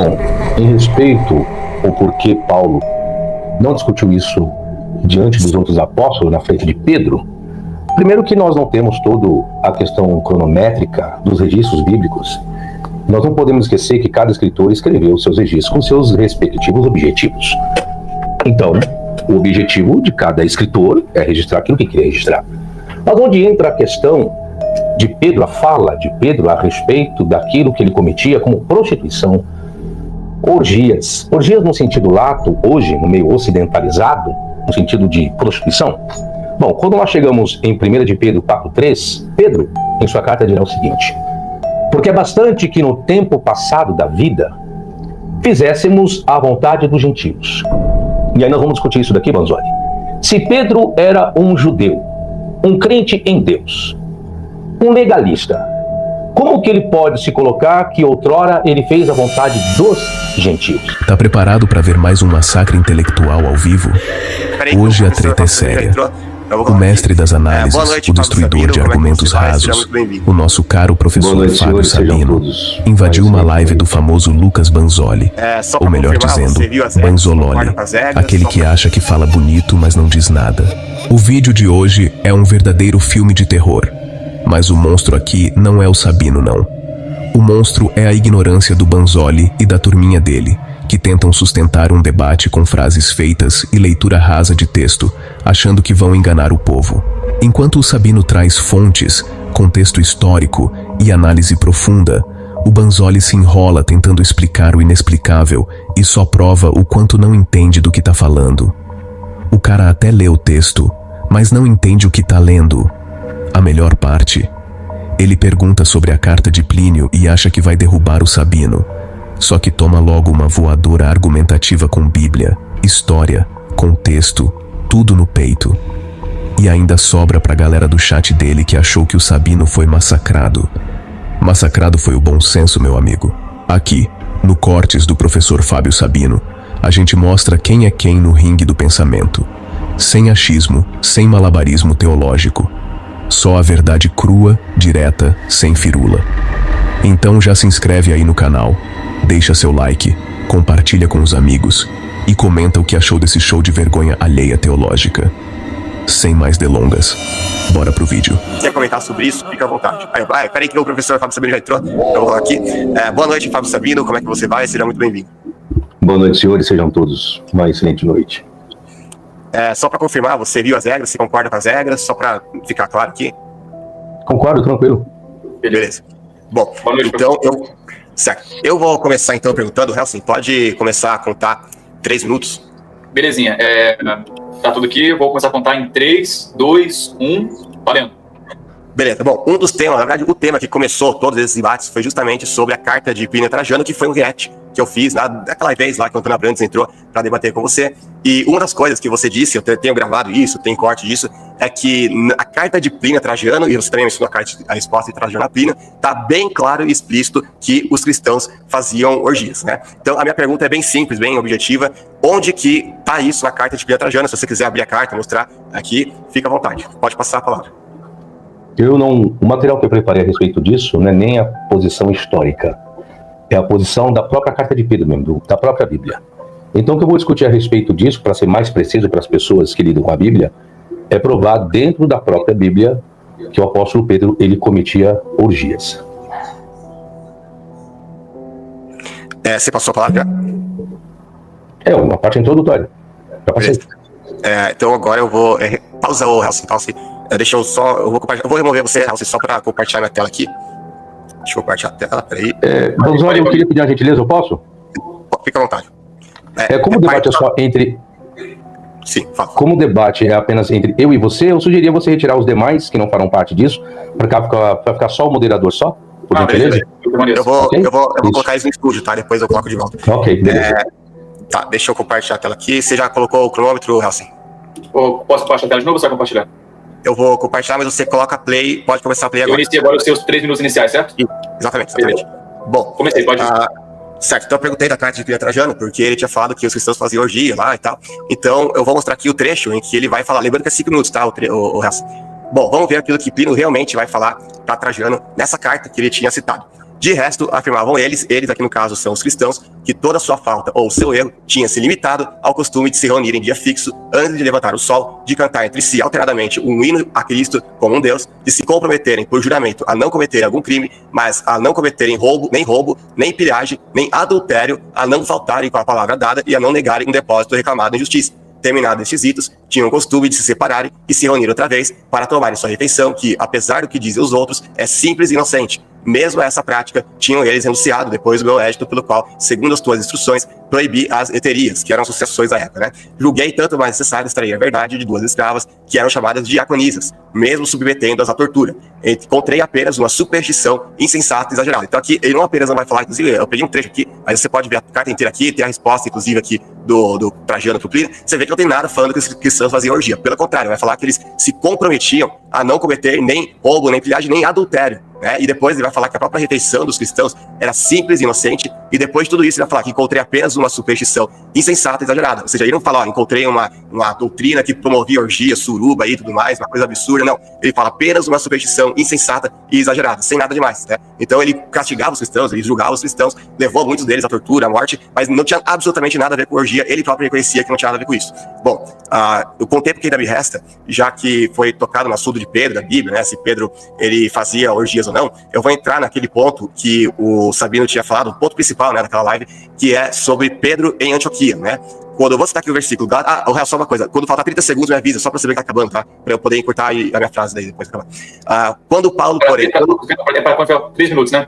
Bom, em respeito ao porquê Paulo não discutiu isso diante dos outros apóstolos, na frente de Pedro, primeiro que nós não temos toda a questão cronométrica dos registros bíblicos. Nós não podemos esquecer que cada escritor escreveu seus registros com seus respectivos objetivos. Então, o objetivo de cada escritor é registrar aquilo que queria registrar. Mas onde entra a questão de Pedro, a fala de Pedro a respeito daquilo que ele cometia como prostituição, orgias no sentido lato, hoje, no meio ocidentalizado, no sentido de prostituição. Bom, quando nós chegamos em 1 de Pedro 4:3, Pedro, em sua carta, dirá o seguinte: porque é bastante que no tempo passado da vida fizéssemos a vontade dos gentios. E aí nós vamos discutir isso daqui, Banzoli. Se Pedro era um judeu, um crente em Deus, um legalista, como que ele pode se colocar que outrora ele fez a vontade dos gentios? Tá preparado para ver mais um massacre intelectual ao vivo? Hoje a treta é séria. O mestre das análises, o destruidor de argumentos rasos, o nosso caro professor Fábio Sabino, invadiu uma live do famoso Lucas Banzoli, ou melhor dizendo, Banzololi, aquele que acha que fala bonito, mas não diz nada. O vídeo de hoje é um verdadeiro filme de terror, mas o monstro aqui não é o Sabino, não. O monstro é a ignorância do Banzoli e da turminha dele, que tentam sustentar um debate com frases feitas e leitura rasa de texto, achando que vão enganar o povo. Enquanto o Sabino traz fontes, contexto histórico e análise profunda, o Banzoli se enrola tentando explicar o inexplicável e só prova o quanto não entende do que tá falando. O cara até lê o texto, mas não entende o que tá lendo. A melhor parte, ele pergunta sobre a carta de Plínio e acha que vai derrubar o Sabino. Só que toma logo uma voadora argumentativa com Bíblia, história, contexto, tudo no peito. E ainda sobra pra galera do chat dele que achou que o Sabino foi massacrado. Massacrado foi o bom senso, meu amigo. Aqui, no Cortes do professor Fábio Sabino, a gente mostra quem é quem no ringue do pensamento. Sem achismo, sem malabarismo teológico. Só a verdade crua, direta, sem firula. Então já se inscreve aí no canal, deixa seu like, compartilha com os amigos e comenta o que achou desse show de vergonha alheia teológica. Sem mais delongas, bora pro vídeo. Quer comentar sobre isso? Fica à vontade. Peraí que o professor Fábio Sabino já entrou. Eu vou aqui. Boa noite, Fábio Sabino. Como é que você vai? Seja muito bem-vindo. Boa noite, senhores. Sejam todos uma excelente noite. Só para confirmar, você viu as regras? Você concorda com as regras? Só para ficar claro aqui. Concordo, tranquilo. Beleza. Bom, então eu vou começar então perguntando, Helsen, pode começar a contar 3 minutos? Belezinha, tá tudo aqui, eu vou começar a contar em 3, 2, 1, valendo. Beleza, bom, um dos temas, na verdade o tema que começou todos esses debates foi justamente sobre a carta de Plínio Trajano, que foi um react que eu fiz naquela vez lá que o Antônio Abrantes entrou para debater com você. E uma das coisas que você disse, eu tenho gravado isso, tem corte disso, é que a carta de Plínio Trajano, e você também mencionou a resposta de Trajano a Plínio, tá bem claro e explícito que os cristãos faziam orgias, né? Então a minha pergunta é bem simples, bem objetiva. Onde que tá isso na carta de Plínio Trajano? Se você quiser abrir a carta, mostrar aqui, fica à vontade, pode passar a palavra. O material que eu preparei a respeito disso não é nem a posição histórica, é a posição da própria carta de Pedro mesmo, da própria Bíblia. Então o que eu vou discutir a respeito disso, para ser mais preciso para as pessoas que lidam com a Bíblia, é provar dentro da própria Bíblia que o apóstolo Pedro, ele cometia orgias. Você passou a palavra já? Uma parte introdutória. Já passei. Então agora eu vou... pausa o Helsen, pausa. Deixa eu só... Eu vou remover você, Helsen, só para compartilhar minha tela aqui. Deixa eu compartilhar a tela, peraí. Banzoli, eu queria pedir uma gentileza, eu posso? Fica à vontade. Como o debate é só entre... Sim, fala. Como o debate é apenas entre eu e você, eu sugeria você retirar os demais que não farão parte disso, para ficar só o moderador só, por gentileza. Eu vou colocar isso no estúdio, tá? Depois eu coloco de volta. Ok, beleza. Tá, deixa eu compartilhar a tela aqui. Você já colocou o cronômetro, Helsen? Posso compartilhar a tela de novo ou você vai compartilhar? Eu vou compartilhar, mas você coloca play, pode começar a play agora. Eu iniciei agora os seus 3 minutos iniciais, certo? Exatamente. Bom, comecei, pode ir. Certo, então eu perguntei da carta de Plínio Trajano, porque ele tinha falado que os cristãos faziam orgia lá e tal. Então eu vou mostrar aqui o trecho em que ele vai falar, lembrando que é 5 minutos, tá? O resto. Bom, vamos ver aquilo que Plínio realmente vai falar para Trajano nessa carta que ele tinha citado. De resto, afirmavam eles aqui no caso são os cristãos, que toda sua falta ou seu erro tinha se limitado ao costume de se reunir em dia fixo antes de levantar o sol, de cantar entre si alternadamente um hino a Cristo como um Deus, de se comprometerem por juramento a não cometerem algum crime, mas a não cometerem roubo, nem pilhagem, nem adultério, a não faltarem com a palavra dada e a não negarem um depósito reclamado em justiça. Terminados estes ritos, tinham o costume de se separarem e se reunir outra vez para tomarem sua refeição, que, apesar do que dizem os outros, é simples e inocente. Mesmo essa prática, tinham eles renunciado depois do meu edito, pelo qual, segundo as tuas instruções, proibi as heterias, que eram associações da época, né? Julguei tanto mais necessário extrair a verdade de 2 escravas, que eram chamadas diaconisas, mesmo submetendo-as à tortura. Encontrei apenas uma superstição insensata e exagerada. Então aqui, ele não apenas não vai falar, inclusive, eu peguei um trecho aqui, mas você pode ver a carta inteira aqui, tem a resposta, inclusive, aqui do Trajano pro Plínio. Você vê que não tem nada falando que os cristãos faziam orgia. Pelo contrário, vai falar que eles se comprometiam a não cometer nem roubo, nem pilhagem, nem adultério. E depois ele vai falar que a própria refeição dos cristãos era simples e inocente, e depois de tudo isso ele vai falar que encontrei apenas uma superstição insensata e exagerada. Ou seja, ele não fala, encontrei uma doutrina que promovia orgia, suruba e tudo mais, uma coisa absurda, não. Ele fala apenas uma superstição insensata e exagerada, sem nada demais, né? Então ele castigava os cristãos, ele julgava os cristãos, levou muitos deles à tortura, à morte, mas não tinha absolutamente nada a ver com orgia, ele próprio reconhecia que não tinha nada a ver com isso. Bom, com o tempo que ainda me resta, já que foi tocado no assunto de Pedro, da Bíblia, né? Se Pedro, ele fazia orgias ou não, eu vou entrar naquele ponto que o Sabino tinha falado, o ponto principal, né, daquela live, que é sobre Pedro em Antioquia, né? Quando eu vou citar aqui o versículo, só uma coisa, quando faltar 30 segundos me avisa, só pra saber que tá acabando, tá? Pra eu poder encurtar a minha frase daí depois de acabar. Quando Paulo, porém... Para 3 minutos, né?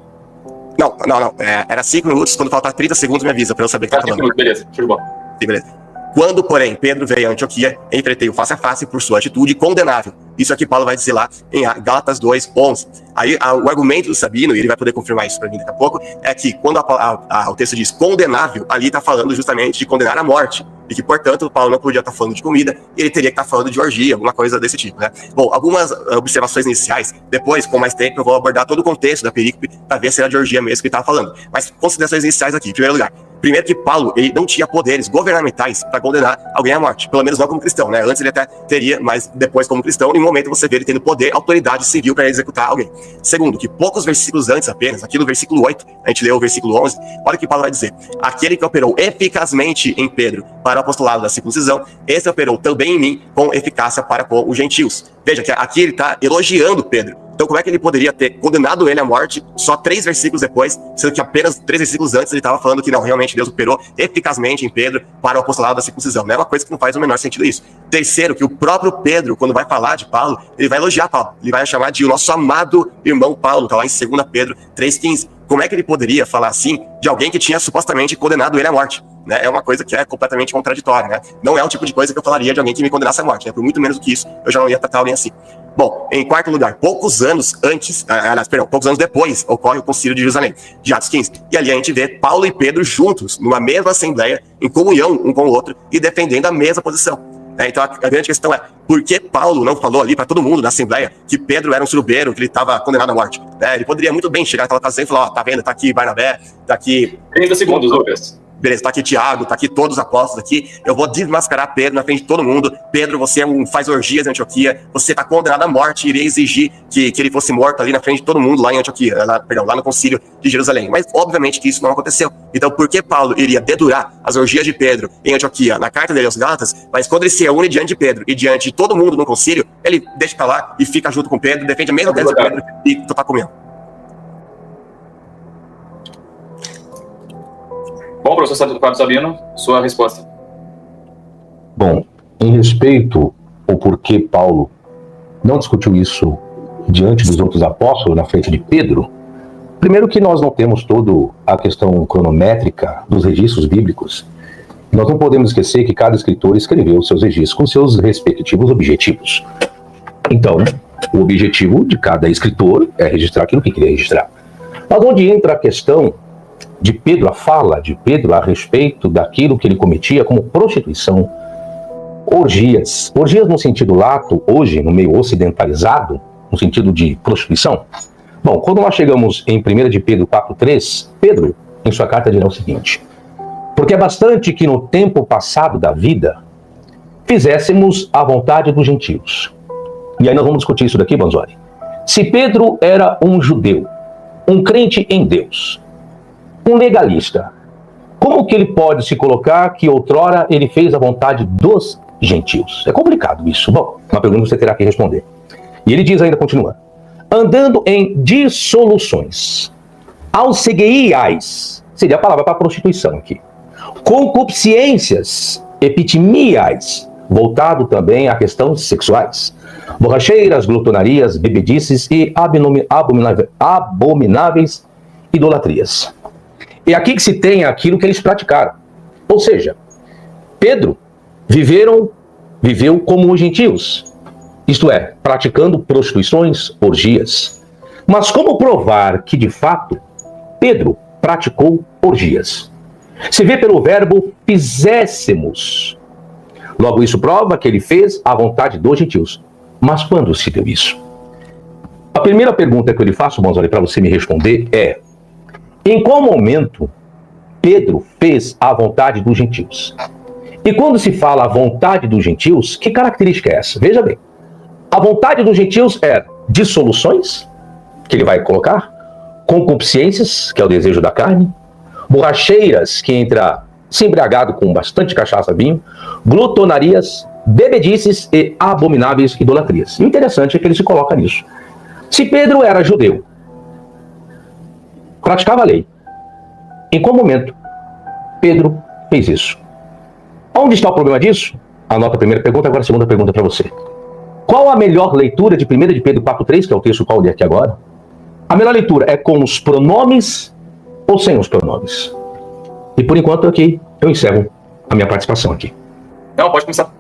Não, era 5 minutos, quando faltar 30 segundos me avisa, pra eu saber que tá acabando. 5 minutos, beleza, show de bola. Sim, beleza. Quando, porém, Pedro veio a Antioquia, enfrentei-o face a face por sua atitude condenável. Isso aqui Paulo vai dizer lá em Gálatas 2:11. Aí o argumento do Sabino, e ele vai poder confirmar isso para mim daqui a pouco, é que quando o texto diz condenável, ali está falando justamente de condenar a morte. E que, portanto, Paulo não podia estar falando de comida, ele teria que estar falando de orgia, alguma coisa desse tipo, né? Bom, algumas observações iniciais, depois, com mais tempo, eu vou abordar todo o contexto da perícope para ver se era de orgia mesmo que ele estava falando. Mas considerações iniciais aqui, em primeiro lugar. Primeiro que Paulo, ele não tinha poderes governamentais para condenar alguém à morte, pelo menos não como cristão, né? Antes ele até teria, mas depois como cristão, em um momento você vê ele tendo poder, autoridade civil para executar alguém. Segundo, que poucos versículos antes apenas, aqui no versículo 8, a gente leu o versículo 11, olha o que Paulo vai dizer. Aquele que operou eficazmente em Pedro para o apostolado da circuncisão, esse operou também em mim com eficácia para com os gentios. Veja que aqui ele está elogiando Pedro. Então como é que ele poderia ter condenado ele à morte só 3 versículos depois, sendo que apenas 3 versículos antes ele estava falando que não, realmente Deus operou eficazmente em Pedro para o apostolado da circuncisão. Não é uma coisa que não faz o menor sentido isso. Terceiro, que o próprio Pedro, quando vai falar de Paulo, ele vai elogiar Paulo. Ele vai chamar de o nosso amado irmão Paulo, está lá em 2 Pedro 3,15. Como é que ele poderia falar assim de alguém que tinha supostamente condenado ele à morte? Né? É uma coisa que é completamente contraditória, né? Não é o tipo de coisa que eu falaria de alguém que me condenasse à morte, né? Por muito menos do que isso, eu já não ia tratar alguém assim. Bom, em quarto lugar, poucos anos depois, ocorre o Concílio de Jerusalém, de Atos 15. E ali a gente vê Paulo e Pedro juntos, numa mesma assembleia, em comunhão um com o outro, e defendendo a mesma posição. Então a grande questão é, por que Paulo não falou ali para todo mundo na assembleia que Pedro era um surubeiro, que ele estava condenado à morte? Ele poderia muito bem chegar naquela ocasião e falar, tá vendo, tá aqui Barnabé, tá aqui... 30 segundos, Lucas. Beleza, tá aqui Tiago, tá aqui todos os apóstolos aqui, eu vou desmascarar Pedro na frente de todo mundo. Pedro, você faz orgias em Antioquia, você tá condenado à morte, irei exigir que ele fosse morto ali na frente de todo mundo lá em Antioquia, lá no Concílio de Jerusalém. Mas obviamente que isso não aconteceu. Então por que Paulo iria dedurar as orgias de Pedro em Antioquia na carta dele aos Gálatas, mas quando ele se reúne diante de Pedro e diante de todo mundo no concílio, ele deixa pra lá e fica junto com Pedro, defende a mesma tese de Pedro e tá comendo? Bom, professor Fábio Sabino, sua resposta. Bom, em respeito ao porquê Paulo não discutiu isso diante dos outros apóstolos, na frente de Pedro, primeiro que nós não temos toda a questão cronométrica dos registros bíblicos. Nós não podemos esquecer que cada escritor escreveu seus registros com seus respectivos objetivos. Então, o objetivo de cada escritor é registrar aquilo que queria registrar. Mas onde entra a questão de Pedro, a fala de Pedro a respeito daquilo que ele cometia como prostituição, orgias no sentido lato, hoje, no meio ocidentalizado, no sentido de prostituição. Bom, quando nós chegamos em 1 de Pedro 4,3, Pedro, em sua carta, dirá o seguinte: porque é bastante que no tempo passado da vida fizéssemos a vontade dos gentios. E aí nós vamos discutir isso daqui, Banzori. Se Pedro era um judeu, um crente em Deus, um legalista, como que ele pode se colocar que outrora ele fez a vontade dos gentios? É complicado isso. Bom, uma pergunta que você terá que responder. E ele diz ainda, continua, andando em dissoluções, alcegueiais, seria a palavra para prostituição aqui, concupiscências, epitimiais, voltado também a questões sexuais, borracheiras, glutonarias, bebedices e abomináveis idolatrias. É aqui que se tem aquilo que eles praticaram. Ou seja, Pedro viveu como os gentios, isto é, praticando prostituições, orgias. Mas como provar que, de fato, Pedro praticou orgias? Se vê pelo verbo fizéssemos. Logo, isso prova que ele fez a vontade dos gentios. Mas quando se deu isso? A primeira pergunta que eu lhe faço, Bonzoli, para você me responder é: em qual momento Pedro fez a vontade dos gentios? E quando se fala a vontade dos gentios, que característica é essa? Veja bem, a vontade dos gentios é dissoluções, que ele vai colocar, concupiscências, que é o desejo da carne, borracheiras, que entra se embriagado com bastante cachaça, vinho, glutonarias, bebedices e abomináveis idolatrias. O interessante é que ele se coloca nisso. Se Pedro era judeu, praticava a lei, em qual momento Pedro fez isso? Onde está o problema disso? Anota a primeira pergunta, agora a segunda pergunta para você. Qual a melhor leitura de 1 de Pedro 4,3, que é o texto que eu li aqui agora? A melhor leitura é com os pronomes ou sem os pronomes? E por enquanto aqui eu encerro a minha participação aqui. Não, pode começar.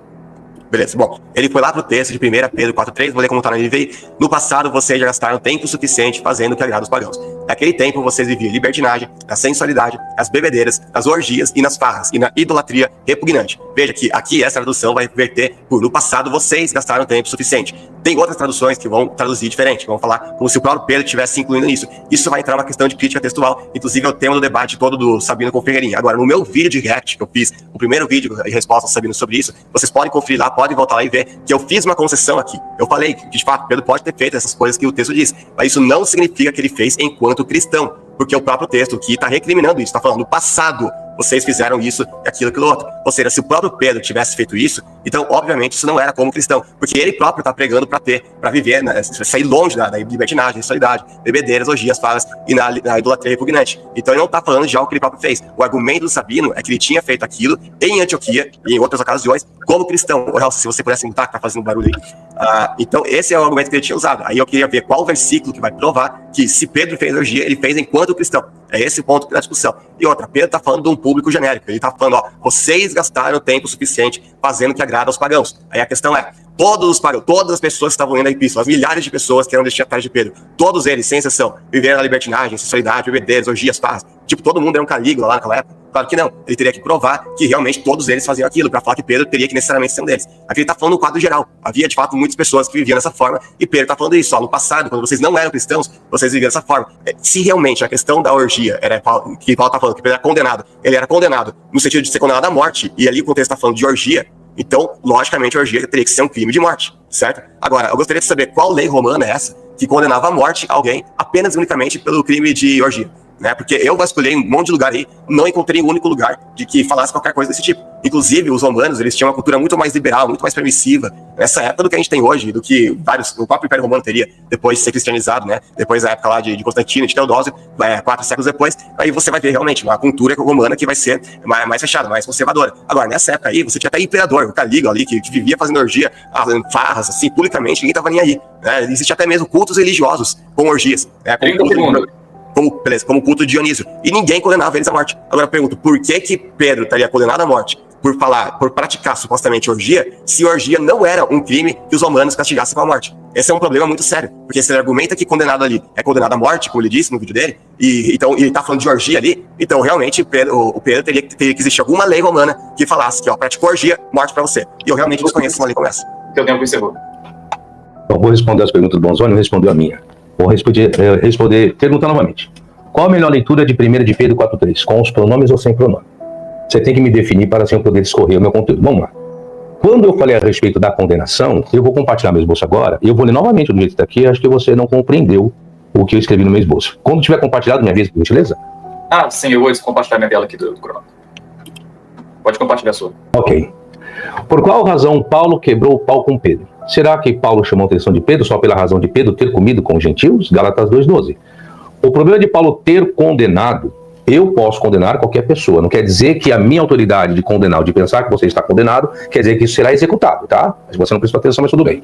Beleza, bom, ele foi lá pro texto de 1 Pedro 4,3, vou ler como tá na NVI. No passado, vocês já gastaram tempo suficiente fazendo o que agrada os pagãos. Naquele tempo, vocês viviam libertinagem, na sensualidade, nas bebedeiras, nas orgias e nas farras, e na idolatria repugnante. Veja que aqui essa tradução vai verter por no passado, vocês gastaram tempo suficiente. Tem outras traduções que vão traduzir diferente, que vão falar como se o próprio Pedro estivesse incluindo nisso. Isso vai entrar numa questão de crítica textual, inclusive é o tema do debate todo do Sabino com o Ferreirinha. Agora, no meu vídeo de react que eu fiz, o primeiro vídeo e resposta do Sabino sobre isso, vocês podem conferir lá, podem voltar lá e ver que eu fiz uma concessão aqui. Eu falei que, de fato, Pedro pode ter feito essas coisas que o texto diz, mas isso não significa que ele fez enquanto cristão, porque o próprio texto aqui está recriminando isso, está falando no passado, vocês fizeram isso, aquilo outro. Ou seja, se o próprio Pedro tivesse feito isso, então, obviamente, isso não era como cristão, porque ele próprio está pregando para viver, né, sair longe da libertinagem, sensualidade, bebedeiras, orgias, falas e na idolatria repugnante. Então, ele não está falando de algo que ele próprio fez. O argumento do Sabino é que ele tinha feito aquilo em Antioquia e em outras ocasiões como cristão. Ou, se você pudesse mutar, que está fazendo barulho aí. Então, esse é o argumento que ele tinha usado. Aí eu queria ver qual o versículo que vai provar que se Pedro fez orgia, ele fez enquanto cristão. É esse o ponto da discussão. E outra, Pedro está falando de um público genérico. Ele está falando, ó, vocês gastaram tempo suficiente fazendo o que agrada aos pagãos. Aí a questão é, todos os pagãos, todas as pessoas que estavam lendo a epístola, as milhares de pessoas que eram destinatários de Pedro, todos eles, sem exceção, viveram na libertinagem, sensualidade, bebedeiras, orgias, farras. Tipo, todo mundo era um Calígula lá naquela época. Claro que não. Ele teria que provar que realmente todos eles faziam aquilo, para falar que Pedro teria que necessariamente ser um deles. Aqui ele está falando no quadro geral. Havia, de fato, muitas pessoas que viviam dessa forma, e Pedro está falando isso. Ó, no passado, quando vocês não eram cristãos, vocês viviam dessa forma. Se realmente a questão da orgia, que Paulo está falando, que Pedro era condenado, ele era condenado no sentido de ser condenado à morte, e ali o contexto está falando de orgia, então, logicamente, a orgia teria que ser um crime de morte, certo? Agora, eu gostaria de saber qual lei romana é essa que condenava à morte alguém apenas e unicamente pelo crime de orgia. Né? Porque eu vasculhei um monte de lugar aí, não encontrei um único lugar de que falasse qualquer coisa desse tipo. Inclusive, os romanos, eles tinham uma cultura muito mais liberal, muito mais permissiva nessa época do que a gente tem hoje, do que o próprio Império Romano teria depois de ser cristianizado, né? Depois da época lá de Constantino, de Teodósio, 4 séculos depois, aí você vai ver realmente uma cultura romana que vai ser mais fechada, mais conservadora. Agora, nessa época aí, você tinha até imperador, o Calígula ali, que vivia fazendo orgia, farras, assim, publicamente, ninguém tava nem aí. Né? Existia até mesmo cultos religiosos com orgias. Né? Como culto de Dionísio. E ninguém condenava eles à morte. Agora eu pergunto, por que Pedro estaria condenado à morte por praticar supostamente orgia, se orgia não era um crime que os romanos castigassem com a morte? Esse é um problema muito sério, porque se ele argumenta que condenado ali é condenado à morte, como ele disse no vídeo dele, e então ele tá falando de orgia ali, então realmente o Pedro teria que existir alguma lei romana que falasse que, ó, praticou orgia, morte pra você. E eu realmente desconheço uma lei como essa. Teu tempo encerrou. Bom, vou responder as perguntas do Bonzoni, respondeu a minha. Vou responder, perguntar novamente. Qual a melhor leitura de 1 de Pedro 4,3? Com os pronomes ou sem pronome? Você tem que me definir para assim eu poder discorrer o meu conteúdo. Vamos lá. Quando eu falei a respeito da condenação, eu vou compartilhar meu esboço agora, e eu vou ler novamente do jeito que está aqui, acho que você não compreendeu o que eu escrevi no meu esboço. Quando tiver compartilhado, minha vez, por gentileza? Ah, sim, eu vou compartilhar minha tela aqui do cronômetro. Pode compartilhar a sua. Ok. Por qual razão Paulo quebrou o pau com Pedro? Será que Paulo chamou a atenção de Pedro só pela razão de Pedro ter comido com os gentios? Gálatas 2,12. O problema de Paulo ter condenado, eu posso condenar qualquer pessoa. Não quer dizer que a minha autoridade de condenar ou de pensar que você está condenado, quer dizer que isso será executado, tá? Mas você não prestou atenção, mas tudo bem.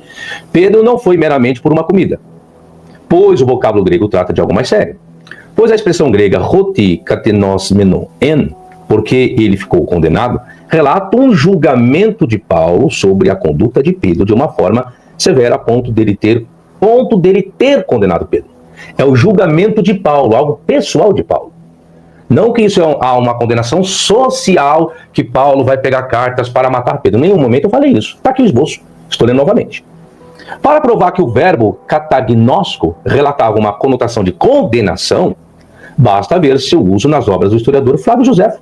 Pedro não foi meramente por uma comida, pois o vocábulo grego trata de algo mais sério. Pois a expressão grega roti katenos menon en, porque ele ficou condenado, relata um julgamento de Paulo sobre a conduta de Pedro de uma forma severa a ponto dele ter condenado Pedro. É o julgamento de Paulo, algo pessoal de Paulo. Não que isso há uma condenação social, que Paulo vai pegar cartas para matar Pedro. Em nenhum momento eu falei isso. Está aqui o esboço. Estou lendo novamente. Para provar que o verbo katagnosco relatava uma conotação de condenação, basta ver seu uso nas obras do historiador Flávio Josefo,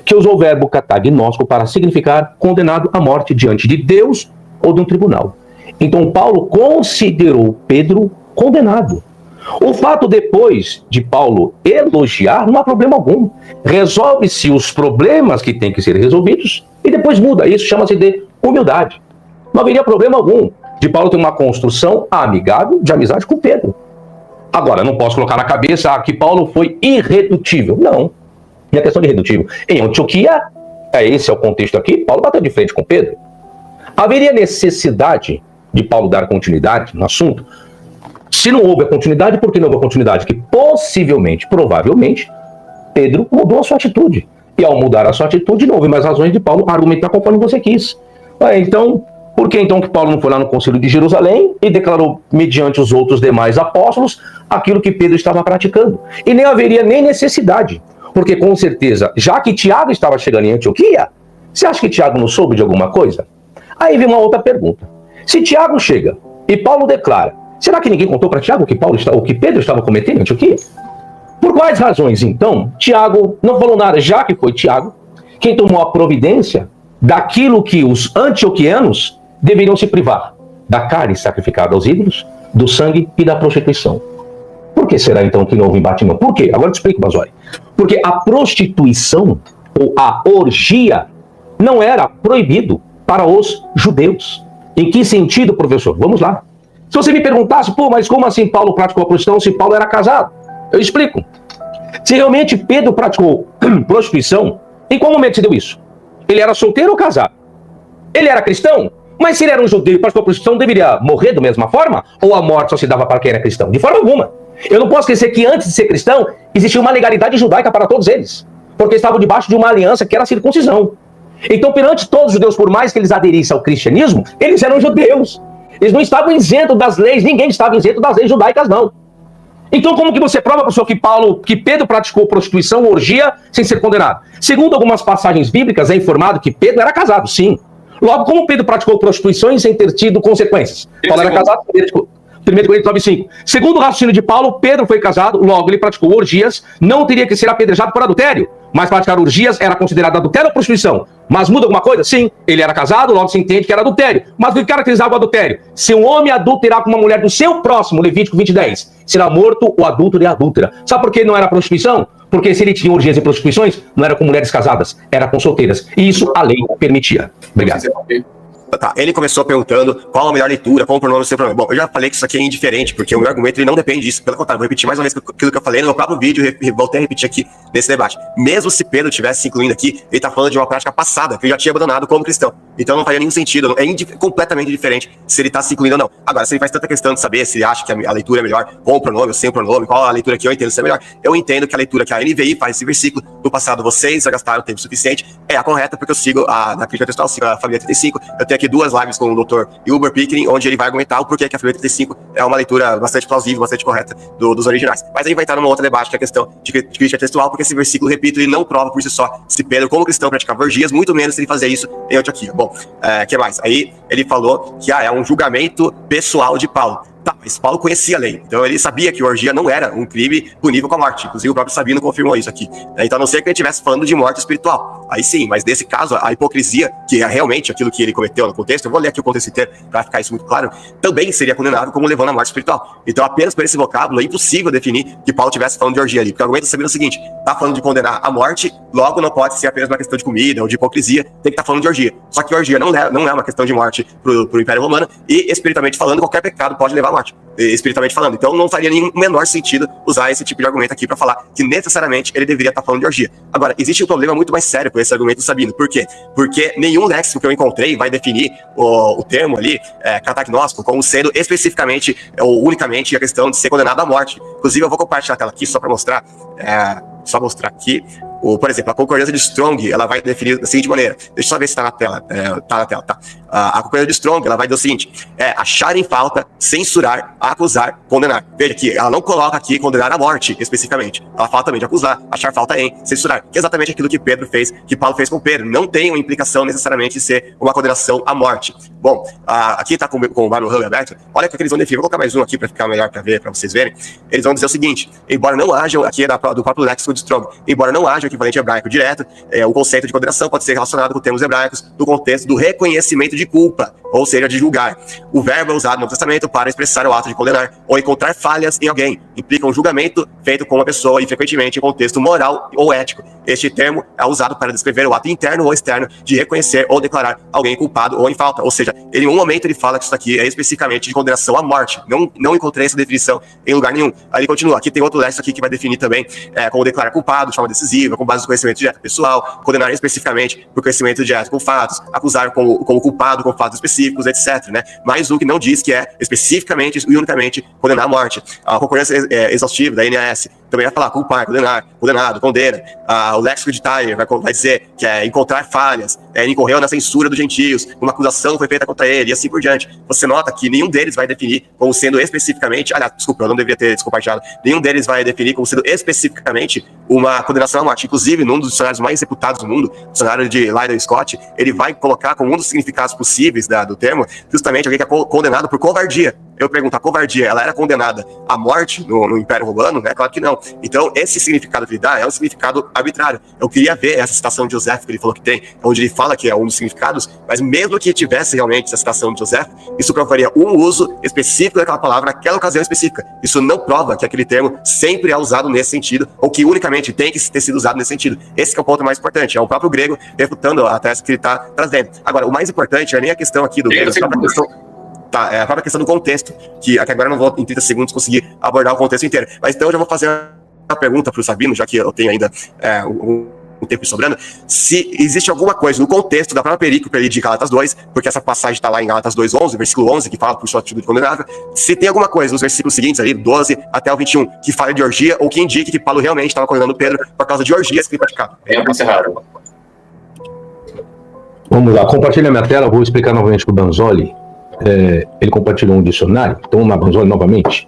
que usou o verbo katagnosco para significar condenado à morte diante de Deus ou de um tribunal. Então Paulo considerou Pedro condenado. O fato depois de Paulo elogiar não há problema algum. Resolve-se os problemas que têm que ser resolvidos e depois muda. Isso chama-se de humildade. Não haveria problema algum de Paulo ter uma construção amigável de amizade com Pedro. Agora, não posso colocar na cabeça que Paulo foi irredutível. Não. E a questão de irredutível. Em Antioquia, esse é o contexto aqui, Paulo bateu de frente com Pedro. Haveria necessidade de Paulo dar continuidade no assunto? Se não houve a continuidade, por que não houve a continuidade? Que possivelmente, provavelmente, Pedro mudou a sua atitude. E ao mudar a sua atitude, não houve mais razões de Paulo argumentar conforme você quis. Então, por que então que Paulo não foi lá no Concílio de Jerusalém e declarou, mediante os outros demais apóstolos, aquilo que Pedro estava praticando? E nem haveria nem necessidade. Porque, com certeza, já que Tiago estava chegando em Antioquia, você acha que Tiago não soube de alguma coisa? Aí vem uma outra pergunta. Se Tiago chega e Paulo declara, será que ninguém contou para Tiago o que Pedro estava cometendo em Antioquia? Por quais razões, então, Tiago não falou nada, já que foi Tiago quem tomou a providência daquilo que os antioquianos deveriam se privar? Da carne sacrificada aos ídolos, do sangue e da prostituição. Por que será, então, que não houve embate? Não? Por quê? Agora eu te explico, Basói. Porque a prostituição, ou a orgia, não era proibido para os judeus. Em que sentido, professor? Vamos lá. Se você me perguntasse, mas como assim Paulo praticou a prostituição se Paulo era casado? Eu explico. Se realmente Pedro praticou prostituição, em qual momento se deu isso? Ele era solteiro ou casado? Ele era cristão? Mas se ele era um judeu e praticou a prostituição, deveria morrer da mesma forma? Ou a morte só se dava para quem era cristão? De forma alguma. Eu não posso esquecer que antes de ser cristão, existia uma legalidade judaica para todos eles. Porque estavam debaixo de uma aliança que era a circuncisão. Então, perante todos os judeus, por mais que eles aderissem ao cristianismo, eles eram judeus. Eles não estavam isentos das leis, ninguém estava isento das leis judaicas, não. Então, como que você prova, professor, que Pedro praticou prostituição, orgia, sem ser condenado? Segundo algumas passagens bíblicas, é informado que Pedro era casado, sim. Logo, como Pedro praticou prostituição sem ter tido consequências? Paulo era casado, 1 Coríntios 9,5. Segundo o raciocínio de Paulo, Pedro foi casado, logo ele praticou orgias, não teria que ser apedrejado por adultério, mas praticar orgias era considerado adultério ou prostituição. Mas muda alguma coisa? Sim, ele era casado, logo se entende que era adultério. Mas o que caracterizava o adultério? Se um homem adulterar com uma mulher do seu próximo, Levítico 20:10, será morto o adúltero e a adúltera. Sabe por que não era prostituição? Porque se ele tinha orgias e prostituições, não era com mulheres casadas, era com solteiras. E isso a lei permitia. Obrigado. Tá, ele começou perguntando qual a melhor leitura, qual o pronome, seu pronome. Bom, eu já falei que isso aqui é indiferente, porque o meu argumento ele não depende disso. Pelo contrário, vou repetir mais uma vez aquilo que eu falei no meu próprio vídeo, voltei a repetir aqui nesse debate. Mesmo se Pedro tivesse se incluindo aqui, ele tá falando de uma prática passada, que ele já tinha abandonado como cristão. Então não faria nenhum sentido, é completamente diferente se ele tá se incluindo ou não. Agora, se ele faz tanta questão de saber se ele acha que a leitura é melhor com o pronome ou sem o pronome, qual a leitura que eu entendo ser melhor, eu entendo que a leitura que a NVI faz esse versículo, no passado vocês já gastaram tempo suficiente, é a correta, porque eu sigo na crítica textual, sigo a família 35, eu tenho aqui 2 lives com o Dr. Wilbur Pickering, onde ele vai argumentar o porquê que a família 35 é uma leitura bastante plausível, bastante correta dos originais. Mas aí vai estar numa outra debate, que é a questão de crítica textual, porque esse versículo, repito, ele não prova por si só se Pedro, como cristão, praticava orgias, muito menos se ele fazia isso em Antioquia. Bom, que mais? Aí ele falou que é um julgamento pessoal de Paulo. Tá, mas Paulo conhecia a lei, então ele sabia que orgia não era um crime punível com a morte. Inclusive o próprio Sabino confirmou isso aqui. Então a não ser que ele estivesse falando de morte espiritual. Aí sim, mas nesse caso, a hipocrisia, que é realmente aquilo que ele cometeu no contexto, eu vou ler aqui o contexto inteiro para ficar isso muito claro, também seria condenável como levando à morte espiritual. Então apenas por esse vocábulo é impossível definir que Paulo estivesse falando de orgia ali. Porque o argumento do Sabino é o seguinte, tá falando de condenar a morte, logo não pode ser apenas uma questão de comida ou de hipocrisia, tem que estar falando de orgia. Só que orgia não é uma questão de morte pro Império Romano, e espiritualmente falando, qualquer pecado pode levar à morte. Espiritualmente falando. Então não faria nenhum menor sentido usar esse tipo de argumento aqui para falar que necessariamente ele deveria estar falando de orgia. Agora, existe um problema muito mais sério com esse argumento do Sabino. Por quê? Porque nenhum léxico que eu encontrei vai definir o termo ali, catagnóstico, como sendo especificamente ou unicamente a questão de ser condenado à morte. Inclusive, eu vou compartilhar a tela aqui só para mostrar. Só mostrar aqui. Por exemplo, a concordância de Strong, ela vai definir da seguinte maneira. Deixa eu só ver se está na tela. Tá na tela, tá. A concordância de Strong, ela vai dizer o seguinte: achar em falta, censurar, acusar, condenar. Veja que ela não coloca aqui condenar à morte, especificamente. Ela fala também de acusar, achar falta em, censurar. Que é exatamente aquilo que Pedro fez, que Paulo fez com Pedro. Não tem uma implicação necessariamente de ser uma condenação à morte. Bom, aqui está com o Bible Hub aberto. Olha o que eles vão definir. Vou colocar mais um aqui para ficar melhor para ver, para vocês verem. Eles vão dizer o seguinte: embora não haja, aqui é do próprio léxico de Strong, embora não haja equivalente hebraico direto, o conceito de condenação pode ser relacionado com termos hebraicos no contexto do reconhecimento de culpa, ou seja, de julgar. O verbo é usado no Novo Testamento para expressar o ato de condenar ou encontrar falhas em alguém. Implica um julgamento feito com uma pessoa e frequentemente em contexto moral ou ético. Este termo é usado para descrever o ato interno ou externo de reconhecer ou declarar alguém culpado ou em falta. Ou seja, em um momento ele fala que isso aqui é especificamente de condenação à morte. Não encontrei essa definição em lugar nenhum. Aí ele continua. Aqui tem outro léxico aqui que vai definir também como declarar culpado de forma decisiva, com base no conhecimento direto pessoal, condenar especificamente por conhecimento direto com fatos, acusar como culpado com fatos específicos, etc. Né? Mais um que não diz que é especificamente e unicamente condenar a morte. A concordância exaustiva da NAS também vai falar culpar, condenar, condenado, condena. O léxico de Tyler vai dizer que é encontrar falhas, incorreu na censura dos gentios, uma acusação foi feita contra ele, e assim por diante. Você nota que nenhum deles vai definir como sendo especificamente, desculpa, eu não deveria ter descompartilhado, nenhum deles vai definir como sendo especificamente uma condenação à morte. Inclusive, num dos dicionários mais reputados do mundo, o dicionário de Lydell Scott, ele vai colocar como um dos significados possíveis do termo, justamente alguém que é condenado por covardia. Eu pergunto, a covardia, ela era condenada à morte no Império Romano? Né? Claro que não. Então, esse significado que ele dá é um significado arbitrário. Eu queria ver essa citação de Joseph que ele falou que tem, onde ele fala que é um dos significados, mas mesmo que tivesse realmente essa citação de Joseph, isso provaria um uso específico daquela palavra naquela ocasião específica. Isso não prova que aquele termo sempre é usado nesse sentido, ou que unicamente tem que ter sido usado nesse sentido. Esse que é o ponto mais importante. É o próprio grego refutando a tese que ele está trazendo. Agora, o mais importante é nem a questão aqui do grego, é a própria questão do contexto, que agora eu não vou em 30 segundos conseguir abordar o contexto inteiro. Mas então eu já vou fazer uma pergunta para o Sabino, já que eu tenho ainda um tempo sobrando, se existe alguma coisa no contexto da própria perícope ali de Gálatas 2, porque essa passagem está lá em Gálatas 2:11, versículo 11, que fala por sua atitude condenável, se tem alguma coisa nos versículos seguintes ali, 12 até o 21, que fala de orgia, ou que indique que Paulo realmente estava condenando Pedro por causa de orgias que ele praticava. Encerrado. Vamos lá, compartilha minha tela, vou explicar novamente para o Banzoli. Ele compartilhou um dicionário, então vamos lá, Banzoli, novamente.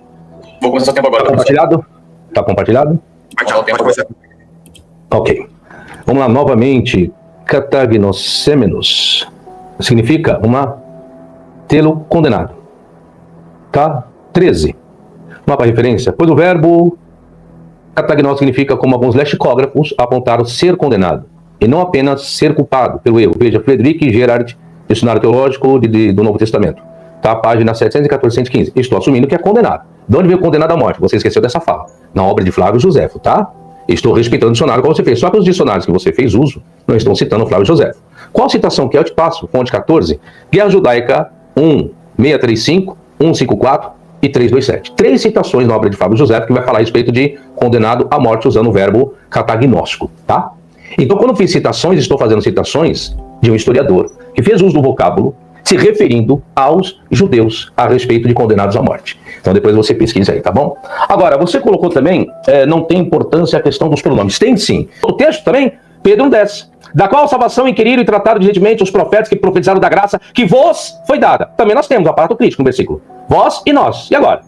Vou começar o tempo agora. Está compartilhado? Está compartilhado? Compartilhar o tempo agora. Ok. Vamos lá, novamente. Katagnosemenos significa tê-lo condenado. Tá? 13. Mapa referência. Pois o verbo katagnos significa, como alguns lexicógrafos apontaram, ser condenado, e não apenas ser culpado pelo erro. Veja, Frederic Gerard, Dicionário Teológico do Novo Testamento. Tá? Página 714, 115. Estou assumindo que é condenado. De onde veio condenado à morte? Você esqueceu dessa fala. Na obra de Flávio Josefo, tá? Estou respeitando o dicionário que você fez. Só que os dicionários que você fez uso não estão citando Flávio Josefo. Qual citação que eu te passo? Fonte 14. Guerra Judaica 1635, 154 e 327. 3 citações na obra de Flávio Josefo que vai falar a respeito de condenado à morte usando o verbo catagnóstico, tá? Então, quando eu fiz citações, estou fazendo citações de um historiador que fez uso do vocábulo se referindo aos judeus a respeito de condenados à morte. Então depois você pesquisa aí, tá bom? Agora, você colocou também, não tem importância a questão dos pronomes. Tem sim. O texto também, Pedro 1:10. Da qual salvação inquiriram e trataram diligentemente os profetas que profetizaram da graça que vos foi dada. Também nós temos o aparato crítico no versículo. Vós e nós. E agora?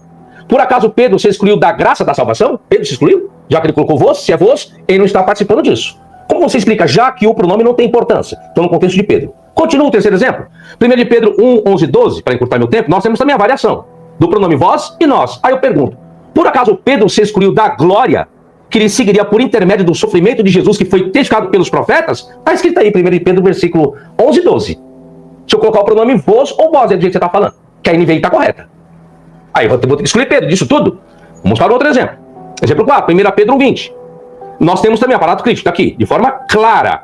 Por acaso Pedro se excluiu da graça da salvação? Pedro se excluiu? Já que ele colocou vos, se é vos, ele não está participando disso. Como você explica, já que o pronome não tem importância? Então, no contexto de Pedro. Continua o terceiro exemplo. 1 de Pedro 1:11, 12, para encurtar meu tempo, nós temos também a variação. do pronome vós e nós. Aí eu pergunto, por acaso Pedro se excluiu da glória que lhe seguiria por intermédio do sofrimento de Jesus que foi testificado pelos profetas? Está escrito aí, 1 Pedro, versículo 11 e 12. Se eu colocar o pronome vós ou vós, é do jeito que você está falando, que a NVI está correta. Aí eu vou ter que excluir Pedro disso tudo. Vamos para outro exemplo. Exemplo 4, 1 Pedro 1,20. Nós temos também aparato crítico, aqui, de forma clara.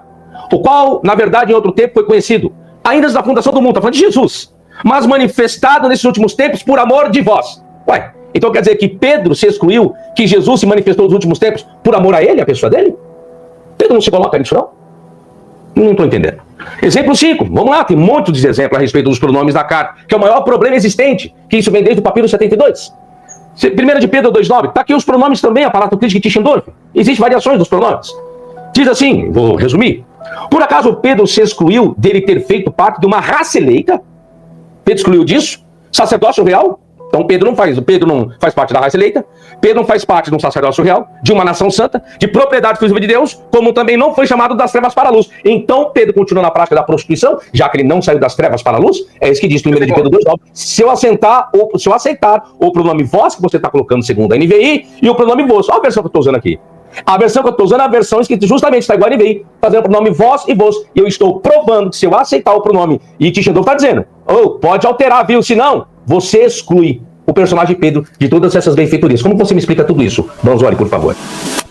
O qual, na verdade, em outro tempo foi conhecido, ainda antes da fundação do mundo, está falando de Jesus, mas manifestado nesses últimos tempos por amor de vós. Ué, então quer dizer que Pedro se excluiu, que Jesus se manifestou nos últimos tempos por amor a ele, a pessoa dele? Pedro não se coloca nisso, não? Não estou entendendo. Exemplo 5, vamos lá, tem muitos de exemplos a respeito dos pronomes da carta, que é o maior problema existente, que isso vem desde o papiro 72. 1 de Pedro 2,9, está aqui os pronomes também, aparato crítico de Tischendorf. Existem variações dos pronomes. Diz assim, vou resumir. Por acaso Pedro se excluiu dele ter feito parte de uma raça eleita? Pedro excluiu disso? Sacerdócio real? Então Pedro não faz parte da raça eleita, Pedro não faz parte de um sacerdócio real, de uma nação santa, de propriedade exclusiva de Deus, como também não foi chamado das trevas para a luz. Então Pedro continua na prática da prostituição, já que ele não saiu das trevas para a luz. É isso que diz 1 de Pedro 2,9. Se eu aceitar o pronome vós que você está colocando segundo a NVI e o pronome vós. Olha a versão que eu estou usando aqui. A versão que eu estou usando é a versão escrita justamente, está igual a NVI, fazendo o pronome vós e vós. E eu estou provando que se eu aceitar o pronome, e Tischendorf está dizendo, pode alterar, viu? Se não, você exclui o personagem Pedro de todas essas benfeitorias. Como você me explica tudo isso? Banzoli, por favor.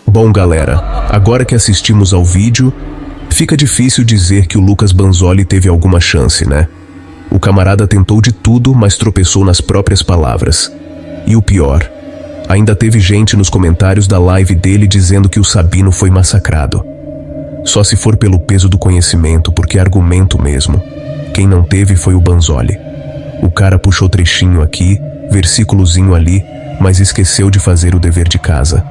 Bom, galera, agora que assistimos ao vídeo, fica difícil dizer que o Lucas Banzoli teve alguma chance, né? O camarada tentou de tudo, mas tropeçou nas próprias palavras. E o pior, ainda teve gente nos comentários da live dele dizendo que o Sabino foi massacrado. Só se for pelo peso do conhecimento, porque é argumento mesmo. Quem não teve foi o Banzoli. O cara puxou trechinho aqui, versículozinho ali, mas esqueceu de fazer o dever de casa.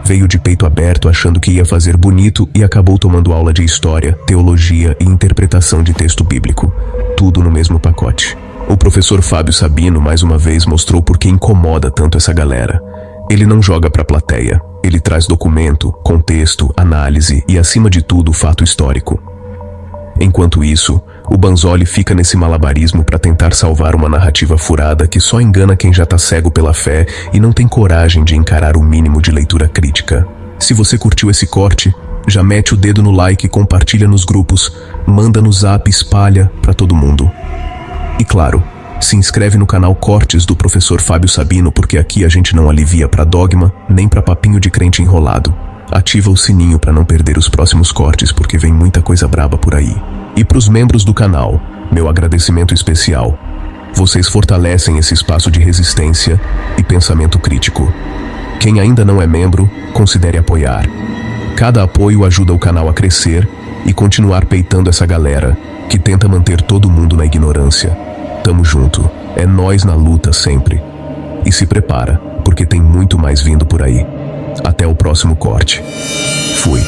Veio de peito aberto achando que ia fazer bonito e acabou tomando aula de história, teologia e interpretação de texto bíblico. Tudo no mesmo pacote. O professor Fábio Sabino mais uma vez mostrou por que incomoda tanto essa galera. Ele não joga pra plateia. Ele traz documento, contexto, análise e, acima de tudo, fato histórico. Enquanto isso, o Banzoli fica nesse malabarismo para tentar salvar uma narrativa furada que só engana quem já tá cego pela fé e não tem coragem de encarar o mínimo de leitura crítica. Se você curtiu esse corte, já mete o dedo no like, compartilha nos grupos, manda no zap, espalha para todo mundo. E claro, se inscreve no canal Cortes do professor Fábio Sabino, porque aqui a gente não alivia para dogma, nem para papinho de crente enrolado. Ativa o sininho para não perder os próximos cortes, porque vem muita coisa braba por aí. E para os membros do canal, meu agradecimento especial. Vocês fortalecem esse espaço de resistência e pensamento crítico. Quem ainda não é membro, considere apoiar. Cada apoio ajuda o canal a crescer e continuar peitando essa galera que tenta manter todo mundo na ignorância. Tamo junto, é nós na luta sempre. E se prepara, porque tem muito mais vindo por aí. Até o próximo corte. Fui.